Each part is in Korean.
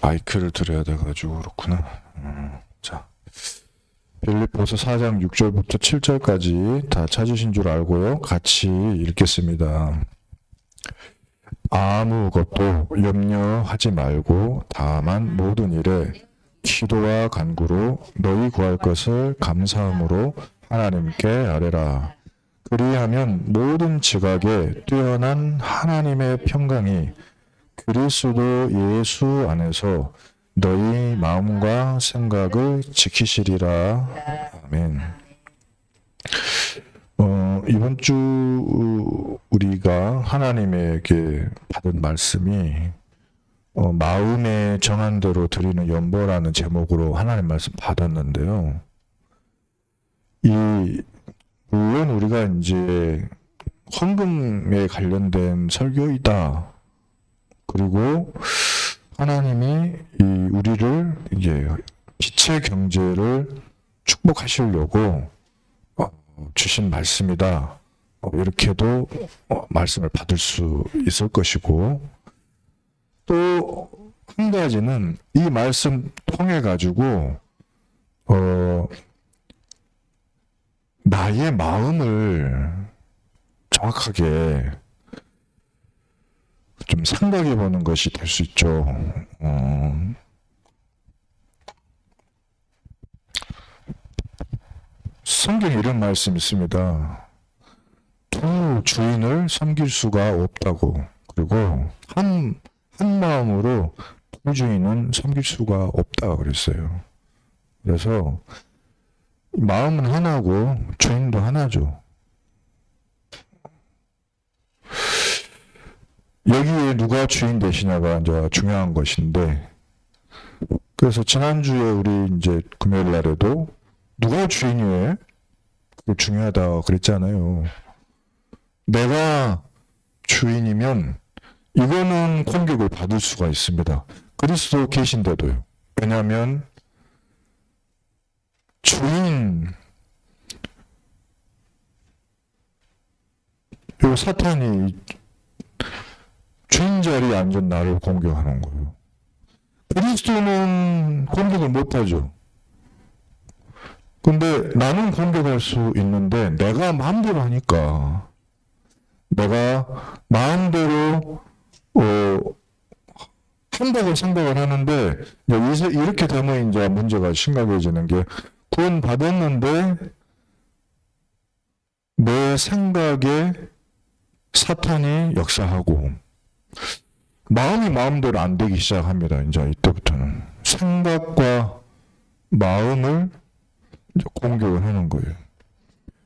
마이크를 드려야 돼가지고 그렇구나. 자, 빌립보서 4장 6절부터 7절까지 다 찾으신 줄 알고요. 같이 읽겠습니다. 아무것도 염려하지 말고 다만 모든 일에 기도와 간구로 너희 구할 것을 감사함으로 하나님께 아뢰라. 그리하면 모든 지각에 뛰어난 하나님의 평강이 그리스도 예수 안에서 너희 마음과 생각을 지키시리라. 아멘. 이번 주 우리가 하나님에게 받은 말씀이 마음에 정한 대로 드리는 연보라는 제목으로 하나님 말씀 받았는데요. 물론 우리가 이제 헌금에 관련된 설교이다. 그리고 하나님이 우리를 이제 빛의 경제를 축복하시려고 주신 말씀이다. 이렇게도 말씀을 받을 수 있을 것이고, 또 한 가지는 이 말씀 통해 가지고 나의 마음을 정확하게 좀 생각해 보는 것이 될 수 있죠. 성경에 이런 말씀이 있습니다. 두 주인을 섬길 수가 없다고. 그리고 한 마음으로 두 주인은 섬길 수가 없다 그랬어요. 그래서 마음은 하나고 주인도 하나죠. 여기에 누가 주인 되시냐가 이제 중요한 것인데, 그래서 지난주에 우리 이제 금요일 날에도 누가 주인이에요? 그게 중요하다 그랬잖아요. 내가 주인이면 이거는 공격을 받을 수가 있습니다. 그리스도 계신데도요. 왜냐하면 주인, 요 사탄이 주인 자리에 앉은 나를 공격하는 거예요. 그리스도는 공격을 못하죠. 근데 나는 공격할 수 있는데 내가 마음대로 하니까, 내가 마음대로 한다고 생각을 하는데, 이렇게 되면 이제 문제가 심각해지는 게, 구원 받았는데 내 생각에 사탄이 역사하고 마음이 마음대로 안 되기 시작합니다. 이제 이때부터는 생각과 마음을 이제 공격을 하는 거예요.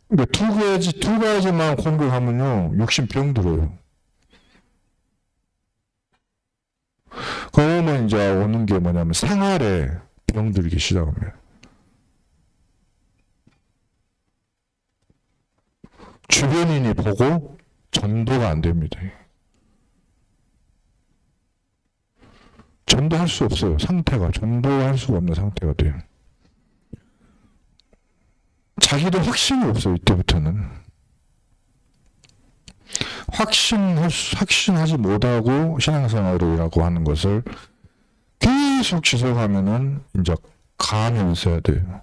그러니까 두 가지만 공격하면요, 육신병 들어요. 그러면 이제 오는 게 뭐냐면 생활에 병 들기 시작합니다. 주변인이 보고 전도가 안 됩니다. 전도할 수 없어요. 전도할 수가 없는 상태가 돼요. 자기도 확신이 없어요. 이때부터는. 확신하지 못하고 신앙생활이라고 하는 것을 계속 지속하면은 이제 감이 있어야 돼요.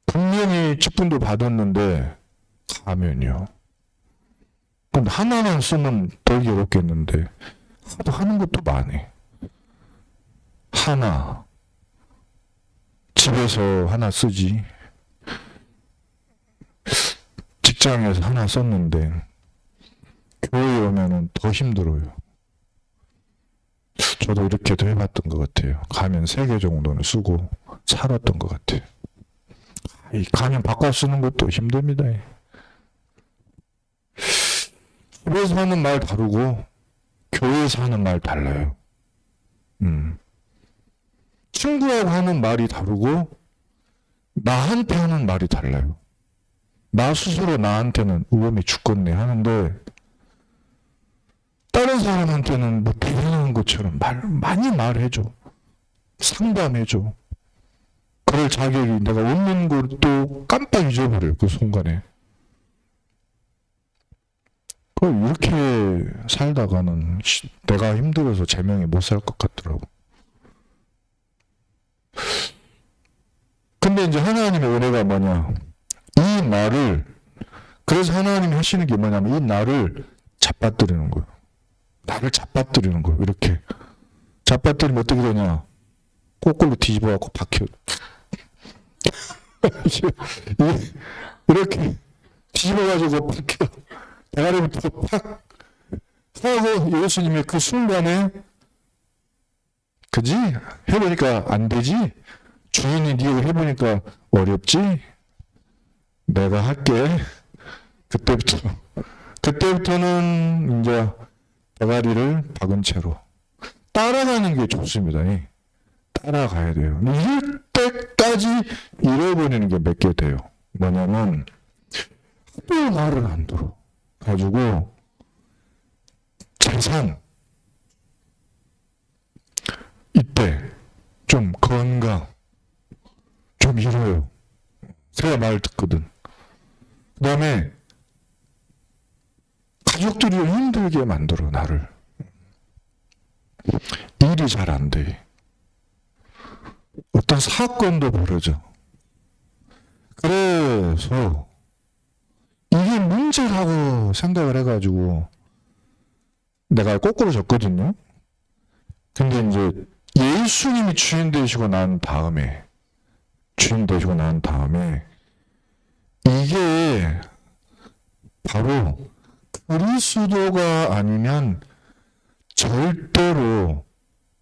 분명히 직분도 받았는데 가면요. 근데 하나만 쓰면 덜 괴롭겠는데 하도 하는 것도 많이. 하나 집에서 하나 쓰지, 직장에서 하나 썼는데 교회에 오면은 더 힘들어요. 저도 이렇게도 해봤던 것 같아요. 가면 3개 정도는 쓰고 살았던 것 같아요. 이 가면 바꿔 쓰는 것도 힘듭니다. 집에서 하는 말 다르고 교회에서 하는 말 달라요. 친구하고 하는 말이 다르고 나한테 하는 말이 달라요. 나 스스로 나한테는 우범이 죽겠네 하는데 다른 사람한테는 뭐 대단한 것처럼 많이 말해줘. 상담해줘. 그럴 자격이, 내가 웃는 걸 또 깜빡 잊어버려요. 그 순간에. 이렇게 살다가는 내가 힘들어서 제명에 못 살 것 같더라고. 근데 이제 하나님의 은혜가 뭐냐? 이 나를, 그래서 하나님이 하시는 게 뭐냐면 이 나를 잡아뜨리는 거예요. 나를 잡아뜨리는 거예요. 이렇게. 잡아뜨리면 어떻게 되냐? 거꾸로 뒤집어갖고 박혀. 이렇게 뒤집어가지고 박혀. 대가리부터 팍 하고 예수님의 그 순간에, 그지? 해보니까 안 되지? 주인이 네 해보니까 어렵지? 내가 할게. 그때부터는 이제 대가리를 박은 채로 따라가는 게 좋습니다. 따라가야 돼요. 이럴 때까지 잃어버리는 게 몇 개 돼요. 뭐냐면 또 말을 안 들어 가지고 재산, 이때 좀 건강 좀 잃어요. 제가 말 듣거든. 그 다음에 가족들이 힘들게 만들어 나를. 일이 잘 안 돼. 어떤 사건도 벌어져. 그래서 이게 문제라고 생각을 해가지고 내가 거꾸로 졌거든요. 근데 이제 예수님이 주인 되시고 난 다음에 이게 바로 그리스도가 아니면 절대로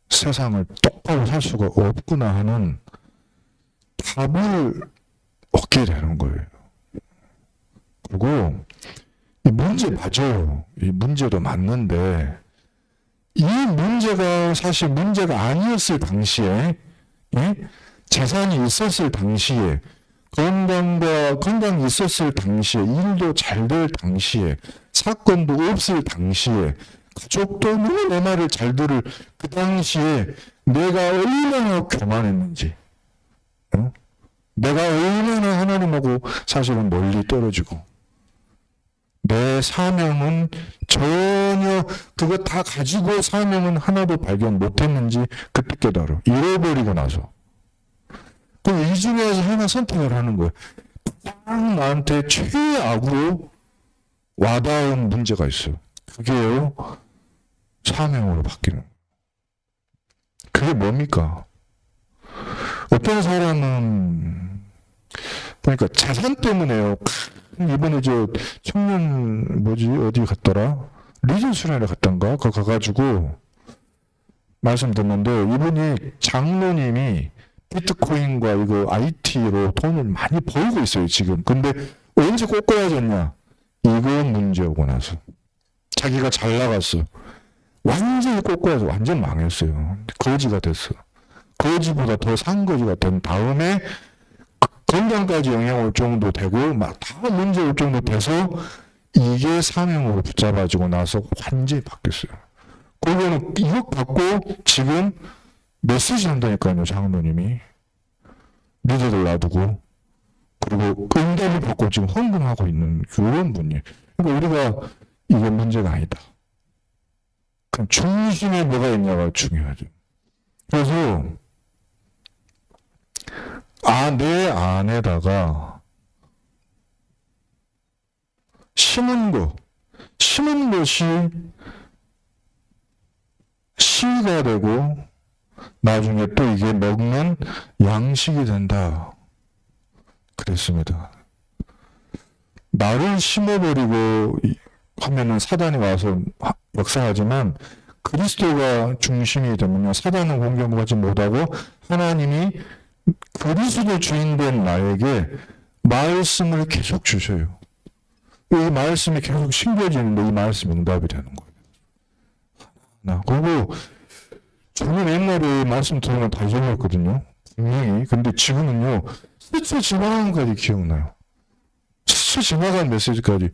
세상을 똑바로 살 수가 없구나 하는 답을 얻게 되는 거예요. 그리고 이 문제 맞아요. 이 문제도 맞는데 이 문제가 사실 문제가 아니었을 당시에, 재산이 있었을 당시에, 건강이 있었을 당시에, 일도 잘 될 당시에, 사건도 없을 당시에, 가족도 너무 내 말을 잘 들을 그 당시에 내가 얼마나 교만했는지, 내가 얼마나 하나님하고 사실은 멀리 떨어지고, 내 사명은 전혀 그거 다 가지고 사명은 하나도 발견 못했는지 그때 깨달아. 잃어버리고 나서. 그럼 이 중에서 하나 선택을 하는 거예요. 딱 나한테 최악으로 와닿은 문제가 있어요. 그게요, 사명으로 바뀌는. 그게 뭡니까? 어떤 사람은 보니까 재산 때문에요. 이번에 청년 어디 갔더라? 리전스라에 갔던가? 그거 가가지고 말씀 듣는데 이분이 장로님이 비트코인과 이거 IT로 돈을 많이 벌고 있어요, 지금. 근데 언제 꼬꾸라졌냐? 이거 문제 오고 나서. 자기가 잘 나갔어. 완전히 꼬꾸라져 완전 망했어요. 거지가 됐어. 거지보다 더 상거지가 된 다음에 건강까지 영향 올 정도 되고 막 다 문제 올 정도 돼서 이게 사명으로 붙잡아지고 나서 완전히 바뀌었어요. 그거는 이거 갖고 지금 메시지 한다니까요, 장로님이. 리더들 놔두고 그리고 응답을 받고 지금 헌금하고 있는 그런 분이에요. 그러니까 우리가 이게 문제가 아니다. 그럼 중심에 뭐가 있냐가 중요하죠. 그래서 내 안에다가 심은 것이 씨가 되고 나중에 또 이게 먹는 양식이 된다. 그랬습니다. 나를 심어버리고 하면은 사단이 와서 역사하지만 그리스도가 중심이 되면요, 사단은 공격하지 못하고 하나님이 그리스도 주인된 나에게 말씀을 계속 주셔요. 이 말씀이 계속 심겨지는데 이 말씀이 응답이 되는 거예요. 그리고 저는 옛날에 말씀 들으면 다 잊어먹었거든요. 분명히. 근데 지금은요, 스쳐 지나간 것까지 기억나요. 스쳐 지나간 메시지까지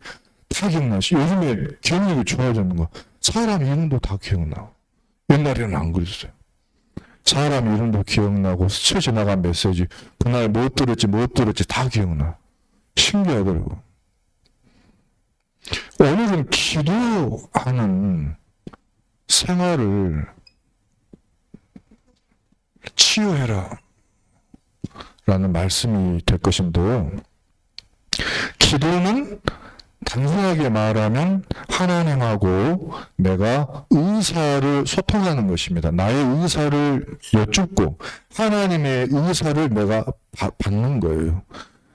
다 기억나시. 요즘에 기억력이 좋아졌는 거. 사람 이름도 다 기억나고. 옛날에는 안 그랬어요. 사람 이름도 기억나고 스쳐 지나간 메시지, 그날 못 들었지 다 기억나. 신기하더라고. 오늘은 기도하는 생활을 치유해라 라는 말씀이 될 것인데요. 기도는 단순하게 말하면 하나님하고 내가 의사를 소통하는 것입니다. 나의 의사를 여쭙고 하나님의 의사를 내가 받는 거예요.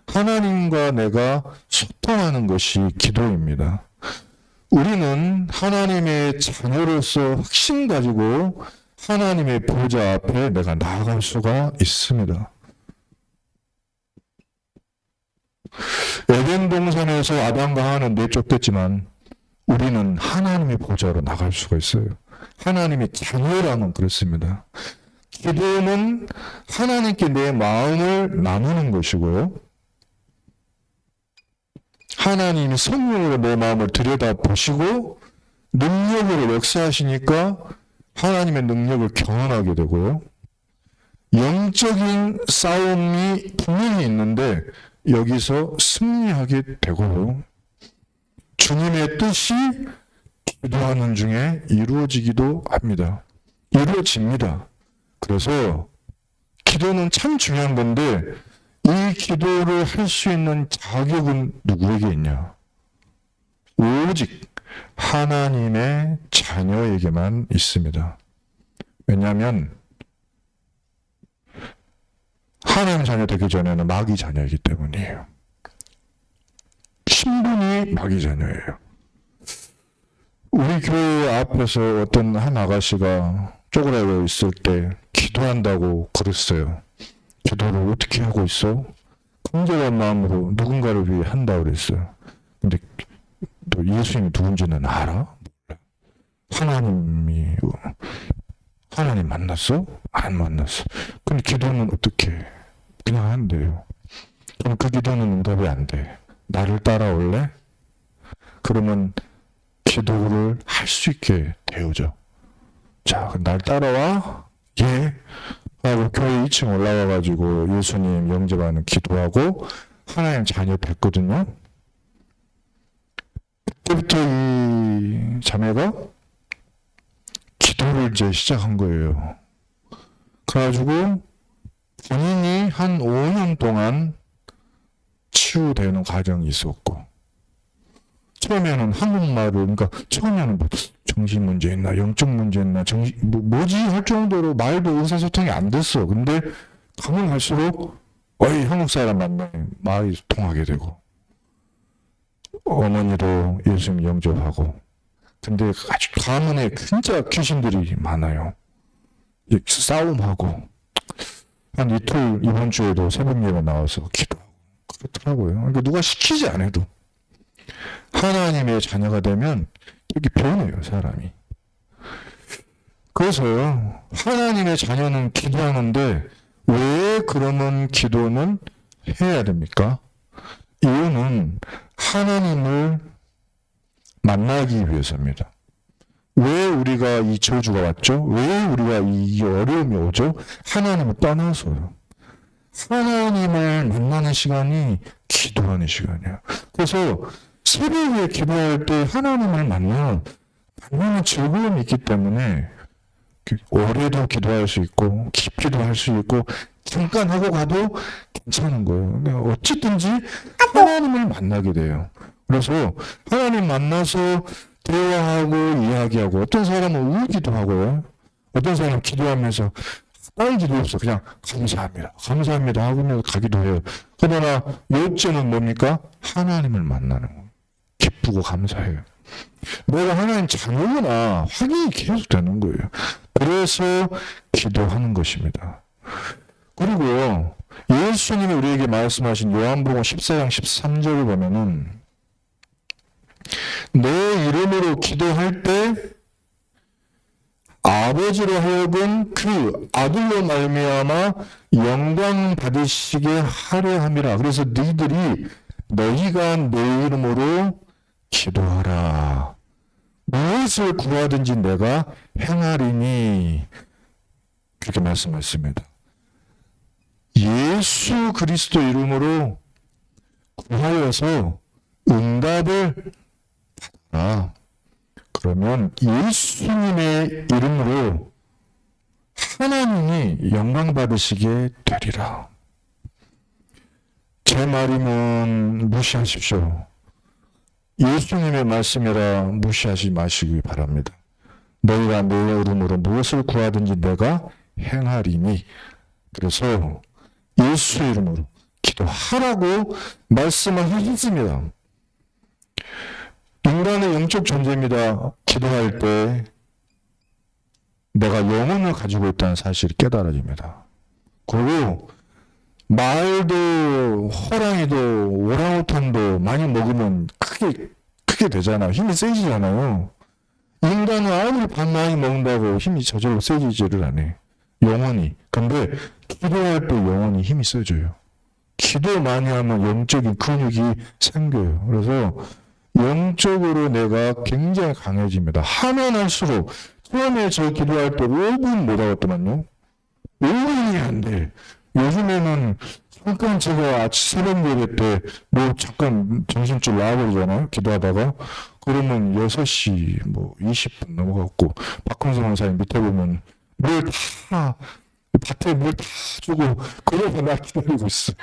하나님과 내가 소통하는 것이 기도입니다. 우리는 하나님의 자녀로서 확신 가지고 하나님의 보좌 앞에 내가 나아갈 수가 있습니다. 에덴 동산에서 아담과 하와는 내쫓겼지만 우리는 하나님의 보좌로 나갈 수가 있어요. 하나님의 자녀라면 그렇습니다. 기도는 하나님께 내 마음을 나누는 것이고요. 하나님이 성령으로 내 마음을 들여다보시고 능력으로 역사하시니까 하나님의 능력을 경험하게 되고요. 영적인 싸움이 분명히 있는데 여기서 승리하게 되고요. 주님의 뜻이 기도하는 중에 이루어지기도 합니다. 이루어집니다. 그래서 기도는 참 중요한 건데 이 기도를 할 수 있는 자격은 누구에게 있냐? 오직 하나님의 자녀에게만 있습니다. 왜냐하면 하나님 자녀 되기 전에는 마귀 자녀이기 때문이에요. 신분이 마귀 자녀예요. 우리 교회 앞에서 어떤 한 아가씨가 쪼그라져 있을 때 기도한다고 그랬어요. 기도를 어떻게 하고 있어? 간절한 마음으로 누군가를 위해 한다고 그랬어요. 근데 너 예수님이 누군지는 알아? 하나님 만났어? 안 만났어. 근데 기도는 어떻게 해? 그냥 한대요. 그럼 그 기도는 응답이 안 돼. 나를 따라올래? 그러면 기도를 할 수 있게 되어져. 자, 날 따라와? 예. 하고 교회 2층 올라와가지고 예수님 영접하는 기도하고 하나님 자녀 뵀거든요. 그때부터 이 자매가 기도를 이제 시작한 거예요. 그래가지고 본인이 한 5년 동안 치유되는 과정이 있었고, 처음에는 한국말을, 그러니까 처음에는 뭐 정신 문제 있나, 영적 문제 있나, 뭐지 할 정도로 말도 의사소통이 안 됐어. 근데 가면 갈수록, 어이, 한국 사람 만나면 말이 통하게 되고, 어머니도 예수님 영접하고, 근데 아주 가문에 진짜 귀신들이 많아요. 싸움하고, 한 이틀, 이번 주에도 새벽 예배 나와서 기도하고, 그렇더라고요. 그러니까 누가 시키지 않아도. 하나님의 자녀가 되면 이렇게 변해요, 사람이. 그래서요, 하나님의 자녀는 기도하는데 왜 그러면 기도는 해야 됩니까? 이유는 하나님을 만나기 위해서입니다. 왜 우리가 이 저주가 왔죠? 왜 우리가 이 어려움이 오죠? 하나님을 떠나서요. 하나님을 만나는 시간이 기도하는 시간이에요. 그래서 새벽에 기도할 때 하나님을 만나는 즐거움이 있기 때문에 오래도 기도할 수 있고 깊이도 할 수 있고 잠깐 하고 가도 괜찮은 거예요. 그러니까 어쨌든지 하나님을 만나게 돼요. 그래서 하나님 만나서 대화하고 이야기하고 어떤 사람은 울기도 하고요. 어떤 사람은 기도하면서 다른 기도 없어. 그냥 감사합니다. 감사합니다 하고 가기도 해요. 그러나 요점은 뭡니까? 하나님을 만나는 거예요. 기쁘고 감사해요. 내가 하나님 자녀구나 확인이 계속 되는 거예요. 그래서 기도하는 것입니다. 그리고 예수님이 우리에게 말씀하신 요한복음 14장 13절을 보면은 내 이름으로 기도할 때 아버지로 하여금 그 아들로 말미암아 영광 받으시게 하려 함이라. 그래서 너희가 내 이름으로 기도하라. 무엇을 구하든지 내가 행하리니. 그렇게 말씀하십니다. 예수 그리스도 이름으로 구하여서 응답을 그러면 예수님의 이름으로 하나님이 영광 받으시게 되리라. 제 말이면 무시하십시오. 예수님의 말씀이라 무시하지 마시기 바랍니다. 너희가 내 이름으로 무엇을 구하든지 내가 행하리니. 그래서 예수 이름으로 기도하라고 말씀을 하셨습니다. 인간의 영적 존재입니다. 기도할 때 내가 영혼을 가지고 있다는 사실이 깨달아집니다. 그리고 말도 호랑이도 오랑우탄도 많이 먹으면 크게 되잖아요. 힘이 세지잖아요. 인간은 아무리 밥 많이 먹는다고 힘이 저절로 세지지를 않아요. 영혼이. 근데 기도할 때 영혼이 힘이 세져요. 기도 많이 하면 영적인 근육이 생겨요. 그래서 영적으로 내가 굉장히 강해집니다. 하면 할수록 처음에 저 기도할 때 5분 못 하겠더만요. 5분이 안 돼. 요즘에는 잠깐 제가 아침 새벽 예배 때 뭐 잠깐 정신줄 나와버리잖아요. 기도하다가. 그러면 6시 20분 넘어갔고, 박홍성 원사님 밑에 보면 밭에 물 다 주고, 그러고 나 기다리고 있어.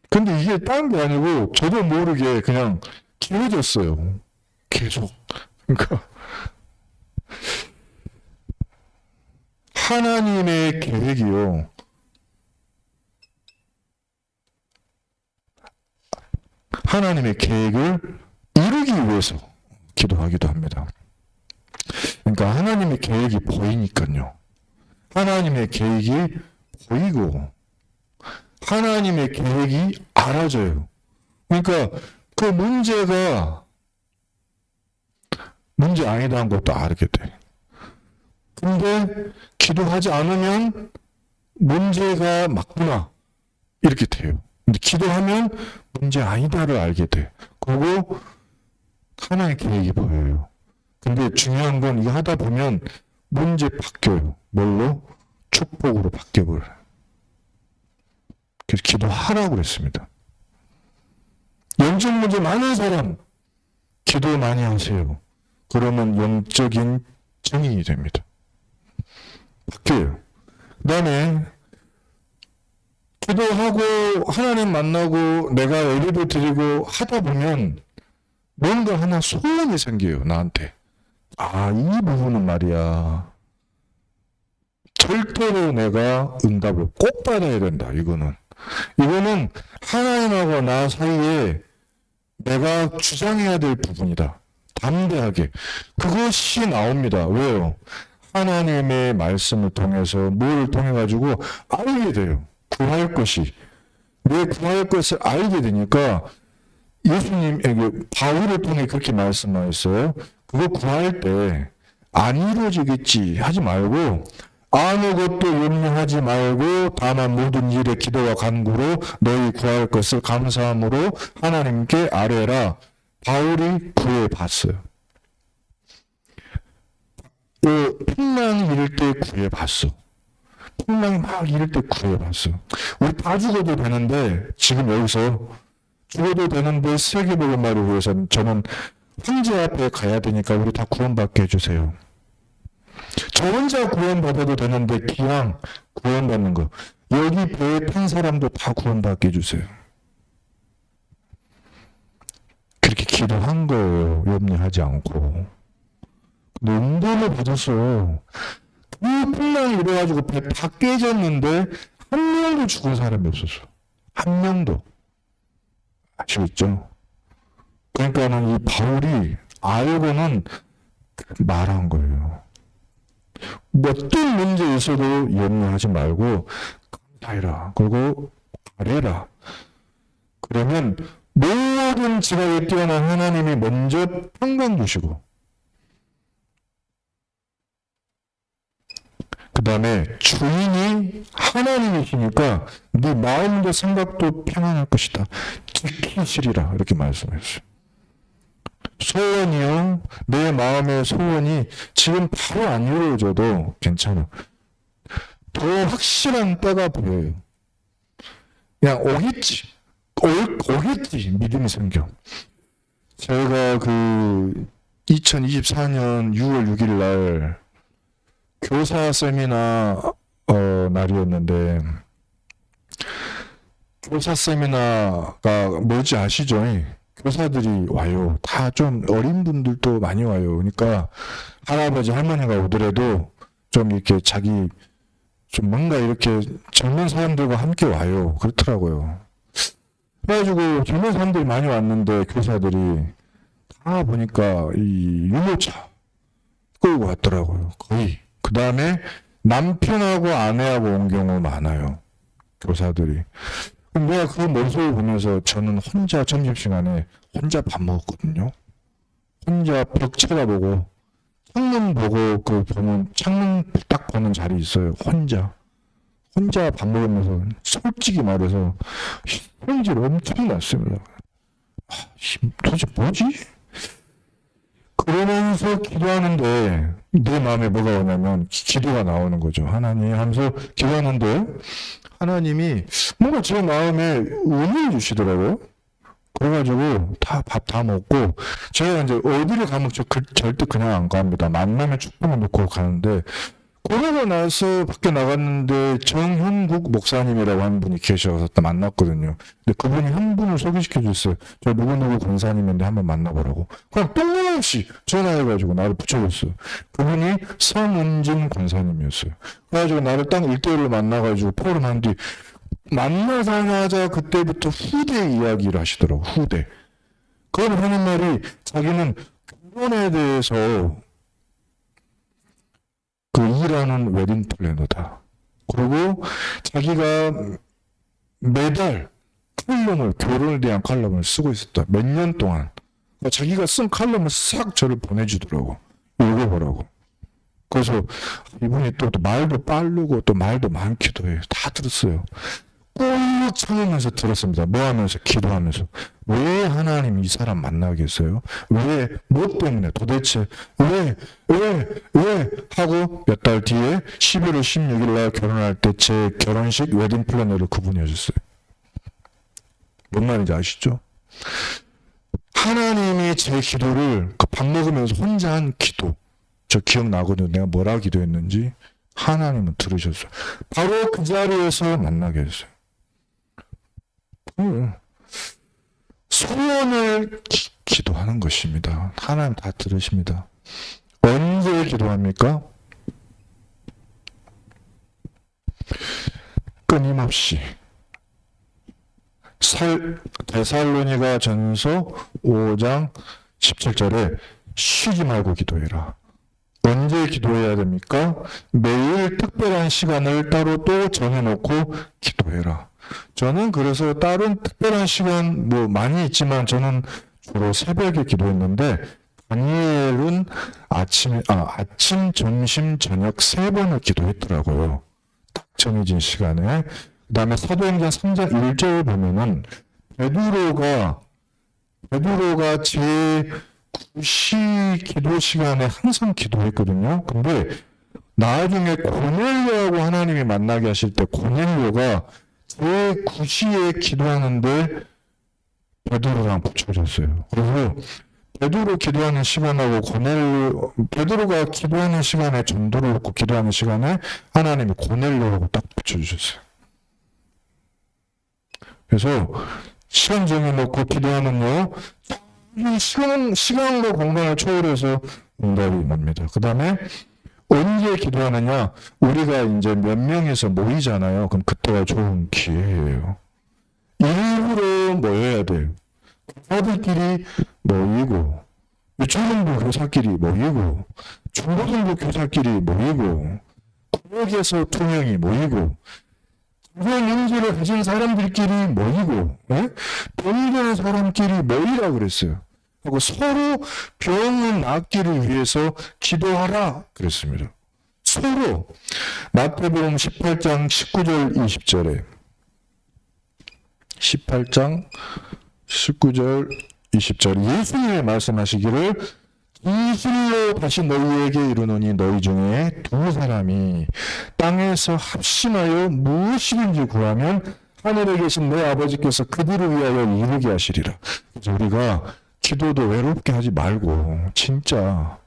근데 이게 다른 게 아니고, 저도 모르게 그냥 길어졌어요. 계속. 그러니까, 하나님의 계획이요. 하나님의 계획을 이루기 위해서 기도하기도 합니다. 그러니까 하나님의 계획이 보이니까요. 하나님의 계획이 보이고 하나님의 계획이 알아져요. 그러니까 그 문제가 문제 아니다는 것도 알게 돼. 근데 기도하지 않으면 문제가 맞구나 이렇게 돼요. 근데 기도하면 문제 아니다를 알게 돼. 그리고 하나의 계획이 보여요. 근데 중요한 건 이거 하다 보면 문제 바뀌어요. 뭘로? 축복으로 바뀌어버려요. 그래서 기도하라고 그랬습니다. 영적 문제 많은 사람 기도 많이 하세요. 그러면 영적인 증인이 됩니다. 바뀌어요. 그 다음에 기도하고 하나님 만나고 내가 예배도 드리고 하다 보면 뭔가 하나 소원이 생겨요. 나한테. 이 부분은 말이야. 절대로 내가 응답을 꼭 받아야 된다. 이거는 하나님하고 나 사이에 내가 주장해야 될 부분이다. 담대하게. 그것이 나옵니다. 왜요? 하나님의 말씀을 통해서 뭘 통해 가지고 알게 돼요. 구할 것이. 내 구할 것을 알게 되니까 예수님에게 바울을 통해 그렇게 말씀하셨어요. 그거 구할 때 안 이루어지겠지 하지 말고 아무것도 염려하지 말고 다만 모든 일에 기도와 간구로 너희 구할 것을 감사함으로 하나님께 아뢰라. 바울이 구해봤어요. 풍랑이 이럴 때 구해봤어. 풍랑이 막 이럴 때 구해봤어. 우리 다 죽어도 되는데 지금 여기서 죽어도 되는데 세계복음화를 위해서 저는 황제 앞에 가야 되니까 우리 다 구원받게 해주세요. 저 혼자 구원받아도 되는데 기왕 구원받는 거 여기 배에 탄 사람도 다 구원받게 해주세요. 그렇게 기도한 거예요. 염려하지 않고. 근데 응답을 받았어요. 그 풍랑이 이래가지고 배 다 깨졌는데 한 명도 죽은 사람이 없었어. 한 명도. 아시겠죠? 그러니까는 이 바울이 알고는 말한 거예요. 어떤 문제 있어도 염려하지 말고 감사해라. 그리고 아뢰라. 그러면 모든 지각에 뛰어난 하나님이 먼저 평강 주시고 그 다음에 주인이 하나님이시니까 네 마음도 생각도 평안할 것이다. 지키시리라 이렇게 말씀했어요. 소원이요. 내 마음의 소원이 지금 바로 안 이루어져도 괜찮아. 더 확실한 때가 보여요. 그냥 오겠지. 오겠지. 믿음이 생겨. 제가 2024년 6월 6일 날 교사 세미나 날이었는데, 교사 세미나가 뭔지 아시죠? 교사들이 와요. 다 좀 어린 분들도 많이 와요. 그러니까 할아버지 할머니가 오더라도 좀 이렇게 좀 뭔가 이렇게 젊은 사람들과 함께 와요. 그렇더라고요. 그래가지고 젊은 사람들이 많이 왔는데 교사들이 다 보니까 이 유모차 끌고 왔더라고요. 거의. 그 다음에 남편하고 아내하고 온 경우 많아요. 교사들이. 그럼 내가 그 모습을 보면서 저는 혼자 점심시간에 혼자 밥 먹었거든요. 혼자 벽 쳐다보고 창문 보고 보면 창문 딱 보는 자리 있어요. 혼자 밥 먹으면서 솔직히 말해서 성질 엄청 났습니다. 도대체 뭐지? 그러면서 기도하는데 내 마음에 뭐가 오냐면 기도가 나오는 거죠. 하나님 하면서 기도하는데 하나님이 뭔가 제 마음에 은혜를 주시더라고요. 그래가지고 밥 다 먹고 제가 이제 어디를 가면 절대 그냥 안 갑니다. 만나면 축복을 놓고 가는데, 그러고 나서 밖에 나갔는데 정현국 목사님이라고 한 분이 계셔서 만났거든요. 근데 그분이 한 분을 소개시켜 줬어요. 저 누구누구 권사님인데 한번 만나보라고. 그냥 뜬금없이 전화해가지고 나를 붙여줬어요. 그분이 성은진 권사님이었어요. 그래가지고 나를 딱 1대1로 만나가지고 포럼한 뒤 만나자마자 그때부터 후대 이야기를 하시더라고. 후대. 그건 하는 말이 자기는 결혼에 대해서 일하는 웨딩 플래너다. 그리고 자기가 매달 결혼에 대한 칼럼을 쓰고 있었다. 몇 년 동안. 그러니까 자기가 쓴 칼럼을 싹 저를 보내주더라고. 읽어보라고. 그래서 이분이 또 말도 빠르고 또 말도 많기도 해요. 다 들었어요. 꾹 참으면서 들었습니다. 뭐 하면서? 기도하면서. 왜 하나님 이 사람 만나겠어요? 왜? 뭐 때문에? 도대체 왜? 하고 몇 달 뒤에 11월 16일 날 결혼할 때 제 결혼식 웨딩 플래너를 그분이 해줬어요. 뭔 말인지 아시죠? 하나님이 제 기도를 밥 먹으면서 혼자 한 기도, 저 기억나거든요. 내가 뭐라 기도했는지. 하나님은 들으셨어요. 바로 그 자리에서 만나게 했어요. 소원을 기도하는 것입니다. 하나님 다 들으십니다. 언제 기도합니까? 끊임없이. 데살로니가 전서 5장 17절에 쉬지 말고 기도해라. 언제 기도해야 됩니까? 매일 특별한 시간을 따로 또 정해놓고 기도해라. 저는 그래서 다른 특별한 시간 많이 있지만 저는 주로 새벽에 기도했는데, 다니엘은 아침, 점심, 저녁 3번을 기도했더라고요. 딱 정해진 시간에. 그 다음에 사도행전 3장 1절 보면은 베드로가 제 9시 기도 시간에 항상 기도했거든요. 근데 나중에 고넬료하고 하나님이 만나게 하실 때 고넬료가 제 9시에 기도하는데 베드로랑 붙여졌어요. 그래서 베드로 기도하는 시간하고 베드로가 기도하는 시간에 전도를 놓고 기도하는 시간에 하나님이 고넬료하고 딱 붙여주셨어요. 그래서 시간 정해놓고 기도하면요, 시간과 공간을 초월해서 응답이 납니다. 그 다음에 언제 기도하느냐? 우리가 이제 몇 명에서 모이잖아요. 그럼 그때가 좋은 기회예요. 일부러 모여야 돼요. 교사들끼리 모이고, 유초등부 교사끼리 모이고, 중고등부 교사끼리 모이고, 구역에서 2명이 모이고, 그런 문제를 가진 사람들끼리 모이고, 돈 되는 사람끼리 모이라 그랬어요. 하고 서로 병을 낫기를 위해서 기도하라 그랬습니다. 서로. 마태복음 18장 19절 20절에 18장 19절 20절 예수님이 말씀하시기를 진실로 다시 너희에게 이르노니 너희 중에 2사람이 땅에서 합심하여 무엇이든지 구하면 하늘에 계신 내 아버지께서 그들을 위하여 이루게 하시리라. 그래서 우리가 기도도 외롭게 하지 말고 진짜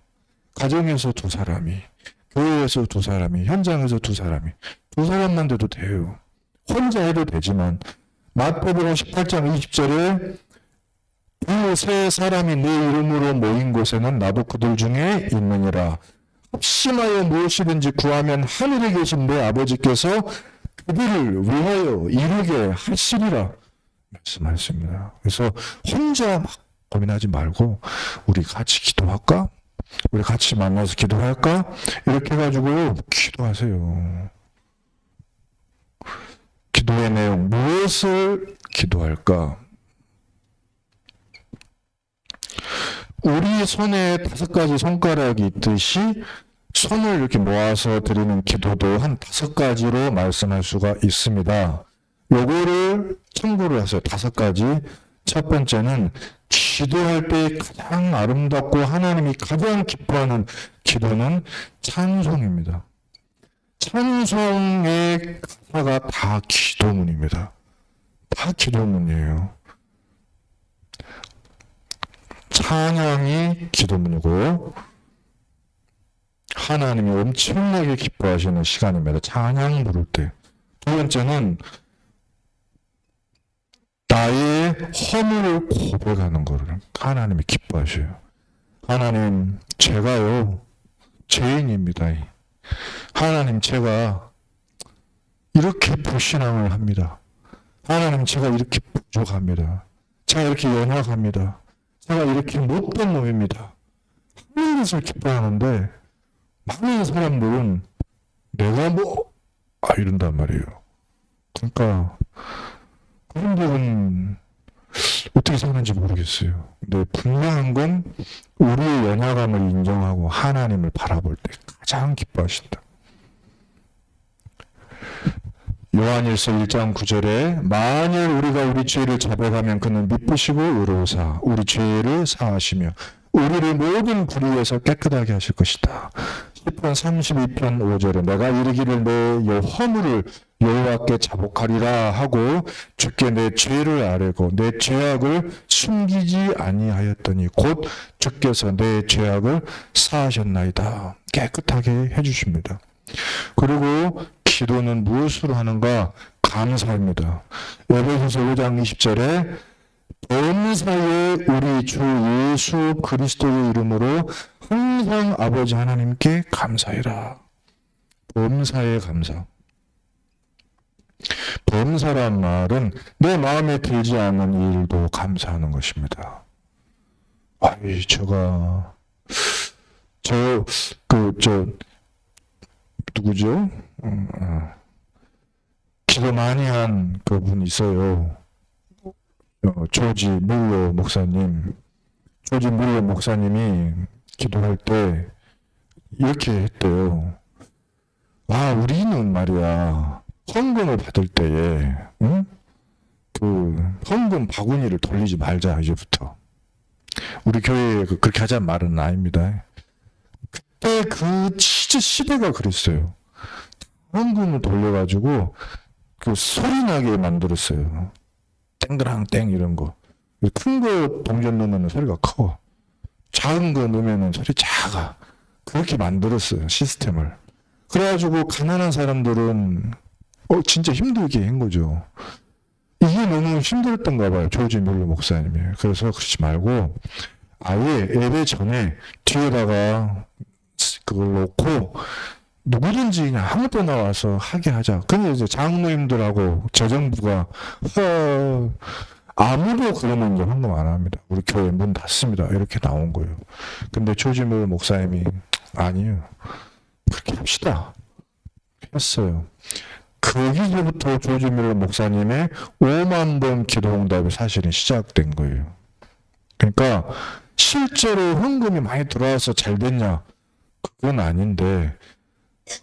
가정에서 두 사람이, 교회에서 두 사람이, 현장에서 두 사람이, 두 사람만 돼도 돼요. 혼자 해도 되지만 마태복음 18장 20절에 그 세 사람이 내 이름으로 모인 곳에는 나도 그들 중에 있느니라. 합심하여 무엇이든지 구하면 하늘에 계신 내 아버지께서 그들을 위하여 이루게 하시리라 말씀하셨습니다. 그래서 혼자 막 고민하지 말고 우리 같이 기도할까? 우리 같이 만나서 기도할까? 이렇게 해가지고 기도하세요. 기도의 내용, 무엇을 기도할까? 우리 손에 5가지 손가락이 있듯이 손을 이렇게 모아서 드리는 기도도 한 5가지로 말씀할 수가 있습니다. 요거를 참고를 하세요. 5가지. 첫 번째는 기도할 때 가장 아름답고 하나님이 가장 기뻐하는 기도는 찬송입니다. 찬송의 가사가 다 기도문입니다. 다 기도문이에요. 찬양이 기도문이고 하나님이 엄청나게 기뻐하시는 시간입니다. 찬양 부를 때. 두 번째는 나의 허물을 고백하는 거를 하나님이 기뻐하셔요. 하나님, 제가요 죄인입니다. 하나님, 제가 이렇게 불신앙을 합니다. 하나님, 제가 이렇게 부족합니다. 제가 이렇게 연약합니다. 제가 이렇게 못된 놈입니다. 하는 것을 기뻐하는데 많은 사람들은 내가 이런단 말이에요. 그러니까 그런 분은 어떻게 사는지 모르겠어요. 근데 분명한 건 우리의 연약함을 인정하고 하나님을 바라볼 때 가장 기뻐하신다. 요한일서 1장 9절에 만일 우리가 우리 죄를 자백하면 그는 미쁘시고 의로우사 우리 죄를 사하시며 우리를 모든 불의에서 깨끗하게 하실 것이다. 시편 32편 5절에 내가 이르기를 내 허물을 여호와께 자복하리라 하고 주께 내 죄를 아뢰고 내 죄악을 숨기지 아니하였더니 곧 주께서 내 죄악을 사하셨나이다. 깨끗하게 해주십니다. 그리고 기도는 무엇으로 하는가? 감사입니다. 에베소서 5장 20절에 범사에 우리 주 예수 그리스도의 이름으로 항상 아버지 하나님께 감사해라. 범사에 감사. 범사란 말은 내 마음에 들지 않는 일도 감사하는 것입니다. 누구죠? 기도 많이 한 그분 있어요. 조지 물러 목사님. 조지 물러 목사님이 기도할 때 이렇게 했대요. 우리는 말이야, 헌금을 받을 때에, 헌금 바구니를 돌리지 말자, 이제부터. 우리 교회에 그렇게 하자는 말은 아닙니다. 그때 시대가 그랬어요. 헌금을 돌려가지고, 소리 나게 만들었어요. 땡그랑 땡 이런 거. 큰 거 동전 넣으면 소리가 커. 작은 거 넣으면 소리 작아. 그렇게 만들었어요, 시스템을. 그래가지고 가난한 사람들은 진짜 힘들게 한 거죠. 이게 너무 힘들었던가 봐요, 조지 밀러 목사님이. 그래서 그러지 말고 아예 예배 전에 뒤에다가 그걸 놓고 누구든지 그냥 아무 때나 와서 하게 하자. 근데 이제 장로님들하고 재정부가 아무도 그러면 이제 헌금 안 합니다. 우리 교회 문 닫습니다. 이렇게 나온 거예요. 근데 조지 밀러 목사님이 아니에요. 그렇게 합시다. 했어요. 거기서부터 조지 밀러 목사님의 5만 번 기도응답이 사실은 시작된 거예요. 그러니까 실제로 헌금이 많이 들어와서 잘 됐냐? 그건 아닌데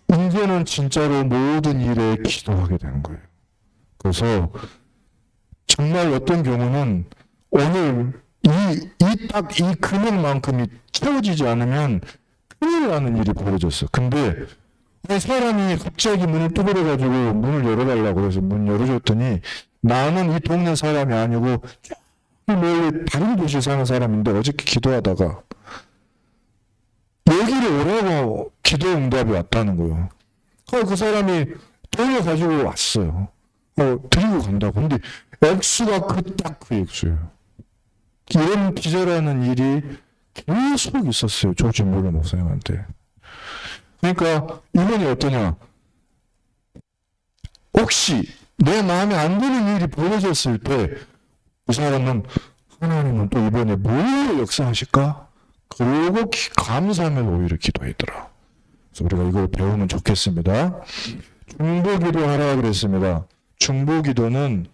이제는 진짜로 모든 일에 기도하게 된 거예요. 그래서 정말 어떤 경우는 오늘 이 금액만큼이 채워지지 않으면 큰일 나는 일이 벌어졌어. 근데 사람이 갑자기 문을 두드려가지고 문을 열어달라고 해서 문 열어줬더니 나는 이 동네 사람이 아니고 뭐 다른 도시에 사는 사람인데 어저께 기도하다가 여기를 오라고 기도 응답이 왔다는 거예요. 그 사람이 돈을 가지고 왔어요. 드리고 간다고. 근데 액수가 딱 그 액수예요. 이런 기절하는 일이 계속 있었어요. 조지 몰러 목사님한테. 그러니까 이번이 어떠냐. 혹시 내 마음에 안 드는 일이 벌어졌을 때 이 사람은 하나님은 또 이번에 뭘 역사하실까? 그러고 감사하면 오히려 기도하더라. 그래서 우리가 이걸 배우면 좋겠습니다. 중보기도 하라 그랬습니다. 중보기도는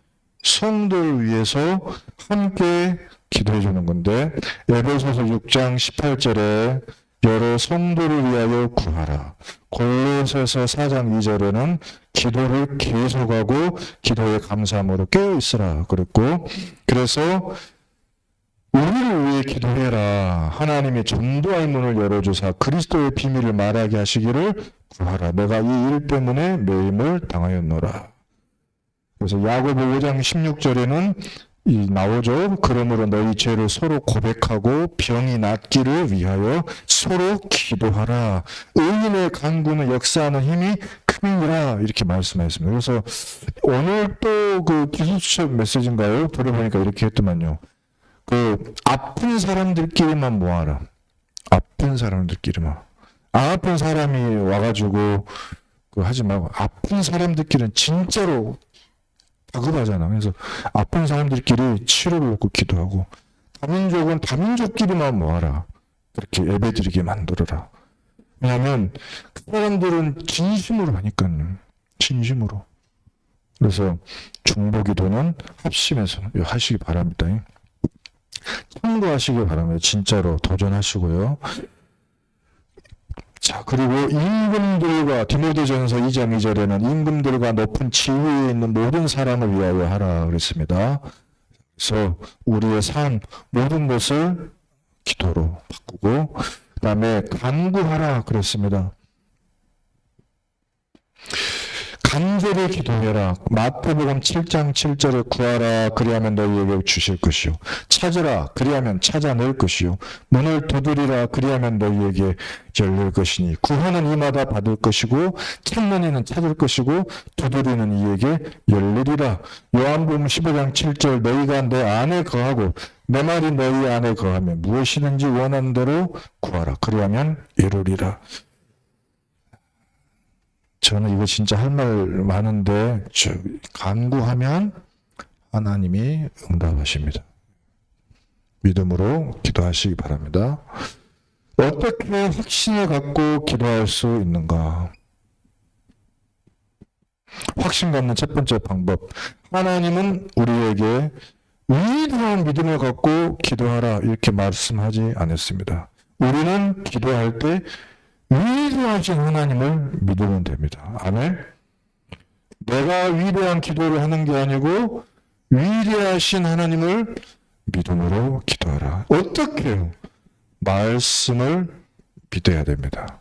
성도를 위해서 함께 기도해 주는 건데 에베소서 6장 18절에 여러 성도를 위하여 구하라. 골로새서 4장 2절에는 기도를 계속하고 기도에 감사함으로 깨어 있으라 그랬고, 그래서 우리를 위해 기도해라. 하나님이 전도의 문을 열어주사 그리스도의 비밀을 말하게 하시기를 구하라. 내가 이 일 때문에 매임을 당하였노라. 그래서 야고보 5장 16절에는 나오죠. 그러므로 너희 죄를 서로 고백하고 병이 낫기를 위하여 서로 기도하라. 의인의 간구는 역사하는 힘이 큼이라 이렇게 말씀하셨습니다. 그래서 오늘 또 그 기술수첩 메시지인가요? 들어보니까 이렇게 했더만요. 그 아픈 사람들끼리만 모아라. 아픈 사람들끼리만. 아픈 사람이 와가지고 하지 말고 아픈 사람들끼리는 진짜로 다급하잖아. 그래서 아픈 사람들끼리 치료를 받고 기도하고 다민족은 다민족끼리만 모아라. 그렇게 예배드리게 만들어라. 왜냐하면 그 사람들은 진심으로 하니까요. 진심으로. 그래서 중보기도는 합심해서 하시기 바랍니다. 참고하시기 바랍니다. 진짜로 도전하시고요. 자, 그리고 임금들과 디모데전서 2장 2절에는 임금들과 높은 지위에 있는 모든 사람을 위하여 하라 그랬습니다. 그래서 우리의 삶 모든 것을 기도로 바꾸고 그 다음에 간구하라 그랬습니다. 간절히 기도해라. 마태복음 7장 7절에 구하라 그리하면 너희에게 주실 것이요 찾으라 그리하면 찾아낼 것이요 문을 두드리라 그리하면 너희에게 열릴 것이니 구하는 이마다 받을 것이고 찾는 이는 찾을 것이고 두드리는 이에게 열리리라. 요한복음 15장 7절 너희가 내 안에 거하고 내 말이 너희 안에 거하면 무엇이든지 원하는 대로 구하라 그리하면 이루리라. 저는 이거 진짜 할 말 많은데 간구하면 하나님이 응답하십니다. 믿음으로 기도하시기 바랍니다. 어떻게 확신을 갖고 기도할 수 있는가? 확신 갖는 첫 번째 방법. 하나님은 우리에게 위대한 믿음을 갖고 기도하라 이렇게 말씀하지 않았습니다. 우리는 기도할 때 위대하신 하나님을 믿으면 됩니다. 아멘. 내가 위대한 기도를 하는 게 아니고 위대하신 하나님을 믿음으로 기도하라. 어떻게 해요? 말씀을 믿어야 됩니다.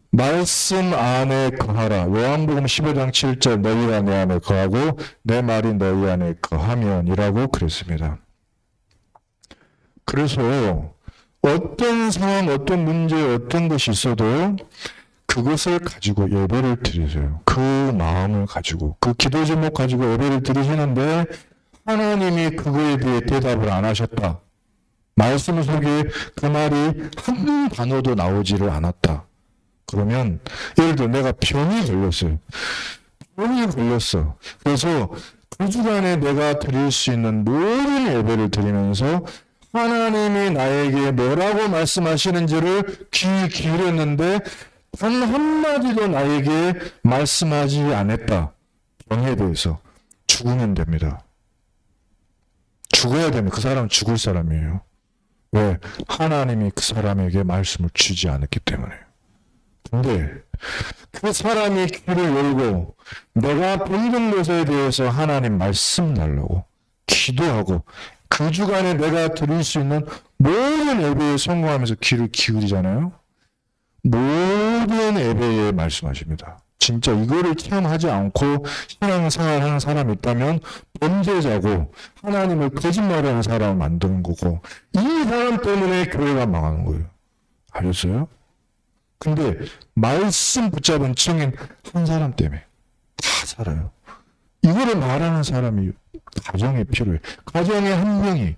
말씀 안에 거하라. 요한복음 15장 7절 너희가 내 안에 거하고 내 말이 너희 안에 거하면이라고 그랬습니다. 그래서 어떤 상황, 어떤 문제, 어떤 것이 있어도 그것을 가지고 예배를 드리세요. 그 마음을 가지고, 그 기도 제목 가지고 예배를 드리시는데 하나님이 그거에 대해 대답을 안 하셨다. 말씀 속에 그 말이 한 단어도 나오지를 않았다. 그러면 예를 들어 내가 병이 걸렸어요. 병이 걸렸어. 그래서 그 주간에 내가 드릴 수 있는 모든 예배를 드리면서 하나님이 나에게 뭐라고 말씀하시는지를 귀 기울였는데 단 한마디도 나에게 말씀하지 않았다. 병에 대해서. 죽으면 됩니다. 죽어야 됩니다. 그 사람은 죽을 사람이에요. 왜? 하나님이 그 사람에게 말씀을 주지 않았기 때문에요. 근데 그 사람이 귀를 열고 내가 보이는 것에 대해서 하나님 말씀 달라고 기도하고 그 주간에 내가 드릴 수 있는 모든 예배에 성공하면서 귀를 기울이잖아요. 모든 예배에 말씀하십니다. 진짜 이거를 체험하지 않고 신앙생활하는 사람이 있다면 범죄자고 하나님을 거짓말하는 사람을 만드는 거고 이 사람 때문에 교회가 망하는 거예요. 알겠어요? 근데 말씀 붙잡은 청인 한 사람 때문에 다 살아요. 이거를 말하는 사람이 가정에 필요해. 가정에 한 명이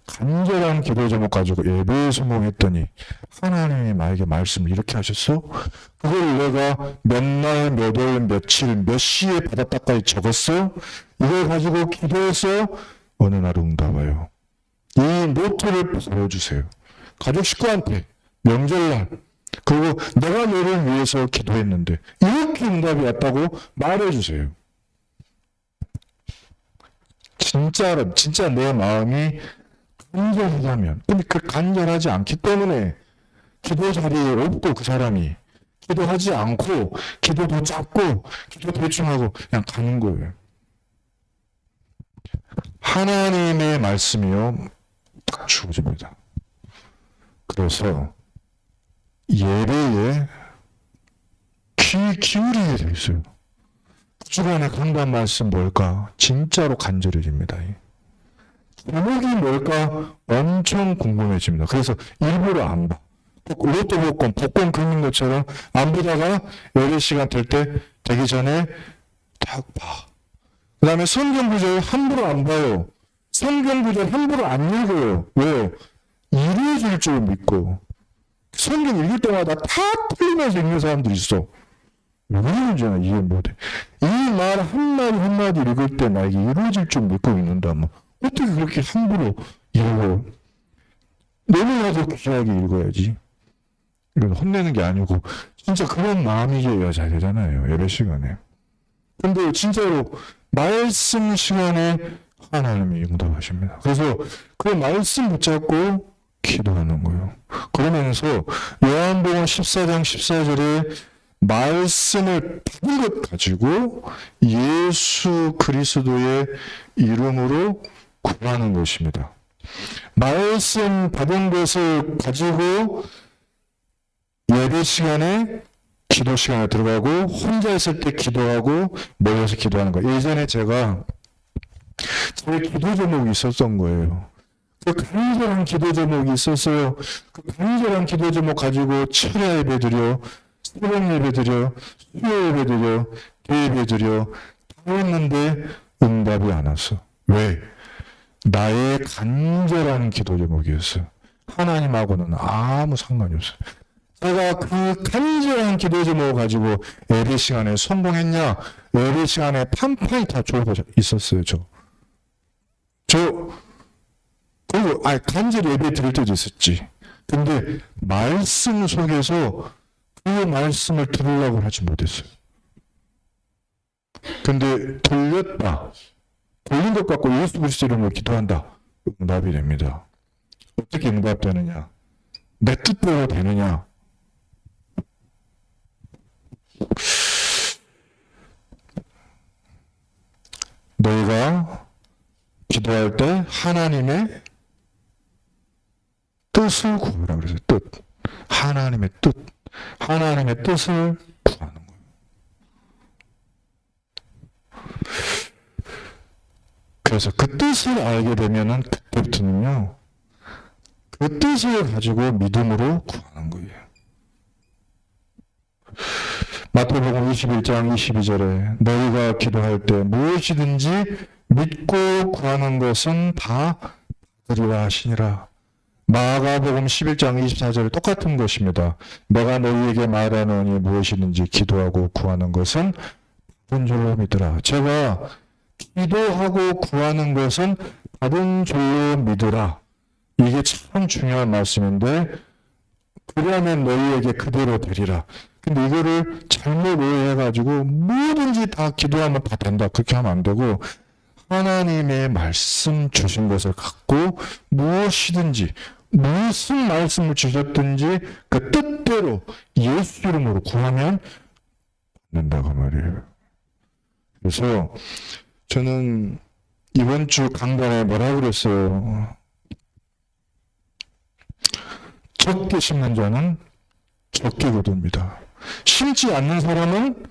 간절한 기도 제목 가지고 예배에 성공했더니 하나님이 나에게 말씀을 이렇게 하셨어? 그걸 내가 몇 날, 몇 월, 며칠, 몇 시에 받았다까지 적었어? 이걸 가지고 기도해서 어느 날 응답해요. 이 노트를 보여주세요. 가족 식구한테 명절날 그리고 내가 너를 위해서 기도했는데 이렇게 응답이 왔다고 말해주세요. 진짜 내 마음이 간절하다면, 근데 그 간절하지 않기 때문에 기도 자리에 없고 그 사람이 기도하지 않고 기도도 작고 기도 대충 하고 그냥 가는 거예요. 하나님의 말씀이요 딱 주어집니다. 그래서 예배에 귀 기울이게 돼 있어요. 주간에 강단 말씀 뭘까? 진짜로 간절해집니다. 제목이 뭘까? 엄청 궁금해집니다. 그래서 일부러 안 봐. 로또 복권 긁는 것처럼 안 보다가 예배 시간 될 때 되기 전에 딱 봐. 그 다음에 성경 구절 함부로 안 봐요. 성경 구절 함부로 안 읽어요. 왜요? 이루어질 줄 믿고. 성경 읽을 때마다 다 틀리면서 읽는 사람들이 있어. 왜 문제야? 이해 못해. 이 말 한마디 한마디 읽을 때 나에게 이루어질 줄 믿고 읽는다면 어떻게 그렇게 함부로 읽어요? 너무나도 귀하게 읽어야지. 이건 혼내는 게 아니고 진짜 그런 마음이어야 잘 되잖아요. 예배 시간에. 근데 진짜로 말씀 시간에 하나님이 응답하십니다. 그래서 그 말씀 붙잡고 기도하는 거예요. 그러면서 요한복음 14장 14절에 말씀을 받은 것 가지고 예수 그리스도의 이름으로 구하는 것입니다. 말씀 받은 것을 가지고 예배 시간에 기도 시간에 들어가고 혼자 있을 때 기도하고 모여서 기도하는 거예요. 예전에 제가 제 기도 제목이 있었던 거예요. 그 간절한 기도 제목이 있었어요. 그 간절한 기도 제목 가지고 철야 예배 드려, 새벽 예배 드려, 수요 예배 드려, 대예배 드려 다 했는데 응답이 안 왔어. 왜? 나의 간절한 기도 제목이었어요. 하나님하고는 아무 상관이 없어요. 제가 그 간절한 기도 제목을 가지고 예배 시간에 성공했냐? 예배 시간에 판판이 다 졸고 있었어요. 그리고 간절히 예배 드릴 때도 있었지. 근데 말씀 속에서 그 말씀을 들으려고 하지 못했어요. 근데 돌린 것 갖고 예수 그리스도 이름으로 기도한다. 응답이 됩니다. 어떻게 응답되느냐? 내 뜻대로 되느냐? 너희가 기도할 때 하나님의 뜻을 구하라 그랬어요. 뜻. 하나님의 뜻. 하나님의 뜻을 구하는 거예요. 그래서 그 뜻을 알게 되면은 그때부터는요, 그 뜻을 가지고 믿음으로 구하는 거예요. 마태복음 21장 22절에 너희가 기도할 때 무엇이든지 믿고 구하는 것은 다 받으리라 하시니라. 마가복음 11장 24절에 똑같은 것입니다. 내가 너희에게 말하노니 무엇이든지 기도하고 구하는 것은 받은 줄로 믿으라. 제가 기도하고 구하는 것은 받은 줄로 믿으라. 이게 참 중요한 말씀인데 그러면 너희에게 그대로 되리라. 근데 이거를 잘못 오해해가지고 뭐든지 다 기도하면 다 된다. 그렇게 하면 안 되고 하나님의 말씀 주신 것을 갖고 무엇이든지 무슨 말씀을 주셨든지 그 뜻대로 예수 이름으로 구하면 받는다고 말이에요. 그래서 저는 이번 주 강단에 뭐라 그랬어요? 적게 심는 자는 적게 거둡니다. 심지 않는 사람은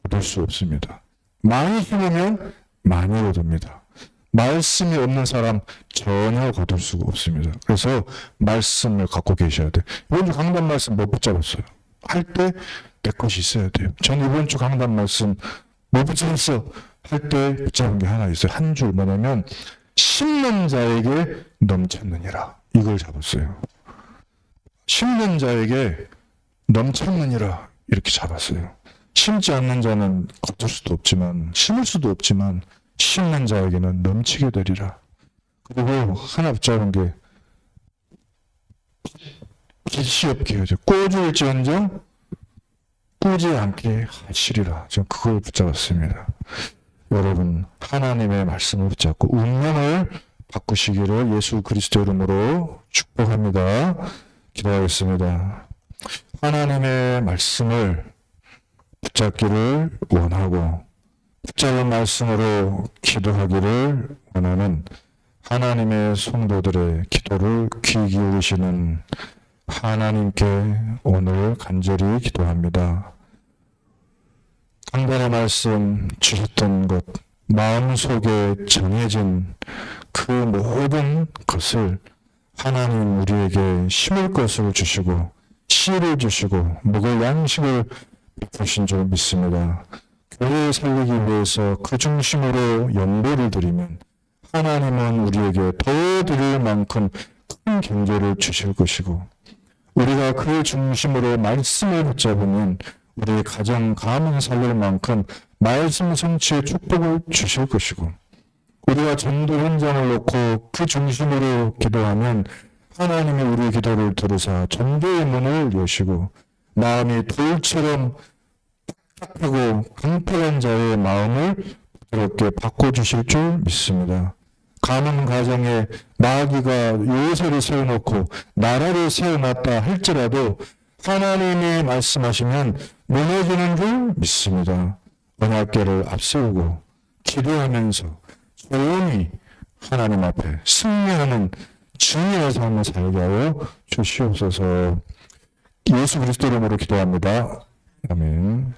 거둘 수 없습니다. 많이 심으면 많이 얻습니다. 말씀이 없는 사람 전혀 거둘 수가 없습니다. 그래서 말씀을 갖고 계셔야 돼요. 이번 주 강단 말씀 못 붙잡았어요. 할 때 내 것이 있어야 돼요. 전 이번 주 강단 말씀 못 붙잡았어. 할 때 붙잡은 게 하나 있어요. 한 줄 뭐냐면 심는 자에게 넘쳤느니라. 이걸 잡았어요. 심는 자에게 넘쳤느니라. 이렇게 잡았어요. 심지 않는 자는 거둘 수도 없지만 심을 수도 없지만 심는 자에게는 넘치게 되리라. 그리고 하나 붙잡은 게 빚이 없게 하죠. 꿔줄지언정 꾸지 않게 하시리라. 저는 그걸 붙잡았습니다. 여러분 하나님의 말씀을 붙잡고 운명을 바꾸시기를 예수 그리스도 이름으로 축복합니다. 기도하겠습니다. 하나님의 말씀을 붙잡기를 원하고 붙잡은 말씀으로 기도하기를 원하는 하나님의 성도들의 기도를 귀 기울이시는 하나님께 오늘 간절히 기도합니다. 강단의 말씀 주셨던 것, 마음속에 정해진 그 모든 것을 하나님 우리에게 심을 것을 주시고 씨를 주시고 먹을 양식을 베푸신 줄 믿습니다. 교회 살리기 위해서 그 중심으로 연보를 드리면 하나님은 우리에게 더 드릴 만큼 큰 경제를 주실 것이고 우리가 그 중심으로 말씀을 붙잡으면 우리 가정 가문 살릴 만큼 말씀 성취의 축복을 주실 것이고 우리가 전도 현장을 놓고 그 중심으로 기도하면 하나님이 우리 기도를 들으사 전도의 문을 여시고 마음이 돌처럼 딱딱하고 강팍한 자의 마음을 부드럽게 바꿔주실 줄 믿습니다. 가문 가정에 마귀가 요새를 세워놓고 나라를 세워놨다 할지라도 하나님이 말씀하시면 무너지는 줄 믿습니다. 언약궤를 앞세우고 기도하면서 조용히 하나님 앞에 승리하는 증인의 삶을 살게 하여 주시옵소서. 예수 그리스도 이름으로 기도합니다. 아멘.